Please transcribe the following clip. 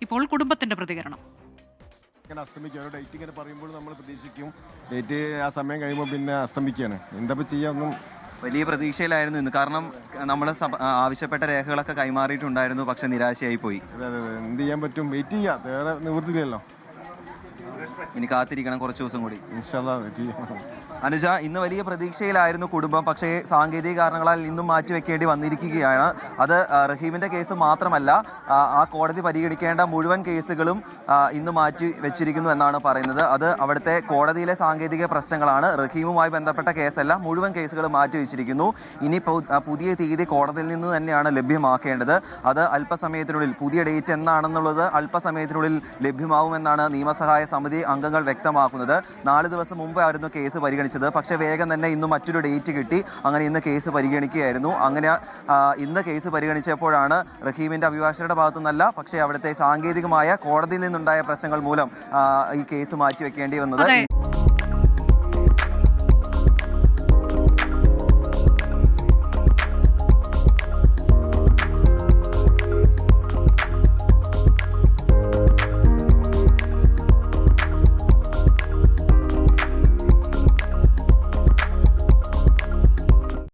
ഇപ്പോൾ കുടുംബത്തിന്റെ പ്രതികരണം. അസ്തമിക്കുക ഒരു ഡേറ്റ് ഇങ്ങനെ പറയുമ്പോൾ നമ്മൾ പ്രതീക്ഷിക്കും, ഡേറ്റ് ആ സമയം കഴിയുമ്പോൾ പിന്നെ അസ്തമിക്കുകയാണ്. എന്താ ചെയ്യാന്നും വലിയ പ്രതീക്ഷയിലായിരുന്നു ഇന്ന്. കാരണം നമ്മൾ ആവശ്യപ്പെട്ട രേഖകളൊക്കെ കൈമാറിയിട്ടുണ്ടായിരുന്നു, പക്ഷെ നിരാശയായി പോയി. അതെ, എന്ത് ചെയ്യാൻ പറ്റും, വെയിറ്റ് ചെയ്യാം, വേറെ നിവൃത്തിയില്ലല്ലോ. ഇനി കാത്തിരിക്കണം കുറച്ച് ദിവസം കൂടി. ഇൻഷാ അല്ലാഹ് വെയിറ്റ് ചെയ്യാം. അനുജ, ഇന്ന് വലിയ പ്രതീക്ഷയിലായിരുന്നു കുടുംബം, പക്ഷേ സാങ്കേതിക കാരണങ്ങളാൽ ഇന്നും മാറ്റിവെക്കേണ്ടി വന്നിരിക്കുകയാണ്. അത് റഹീമിൻ്റെ കേസ് മാത്രമല്ല, ആ കോടതി പരിഗണിക്കേണ്ട മുഴുവൻ കേസുകളും ഇന്ന് മാറ്റി വെച്ചിരിക്കുന്നു എന്നാണ് പറയുന്നത്. അത് അവിടുത്തെ കോടതിയിലെ സാങ്കേതിക പ്രശ്നങ്ങളാണ്. റഹീമുമായി ബന്ധപ്പെട്ട കേസല്ല, മുഴുവൻ കേസുകളും മാറ്റി വെച്ചിരിക്കുന്നു. ഇനി പുതിയ തീയതി കോടതിയിൽ നിന്ന് തന്നെയാണ് ലഭ്യമാക്കേണ്ടത്. അത് അല്പസമയത്തിനുള്ളിൽ, പുതിയ ഡേറ്റ് എന്നാണെന്നുള്ളത് അല്പസമയത്തിനുള്ളിൽ ലഭ്യമാവുമെന്നാണ് നിയമസഹായ സമിതി അംഗങ്ങൾ വ്യക്തമാക്കുന്നത്. 4 ദിവസം മുമ്പായിരുന്നു കേസ് പരിഗണിച്ചത്, പക്ഷേ വേഗം തന്നെ ഇന്ന് മറ്റൊരു ഡേറ്റ് കിട്ടി. അങ്ങനെ ഇന്ന് കേസ് പരിഗണിക്കുകയായിരുന്നു. അങ്ങനെ ഇന്ന് കേസ് പരിഗണിച്ചപ്പോഴാണ് റഹീമിൻ്റെ അഭിഭാഷകരുടെ ഭാഗത്തു നിന്നല്ല, പക്ഷേ അവിടുത്തെ സാങ്കേതികമായ കോടതിയിൽ നിന്നുണ്ടായ പ്രശ്നങ്ങൾ മൂലം ഈ കേസ് മാറ്റിവെക്കേണ്ടി വന്നത്.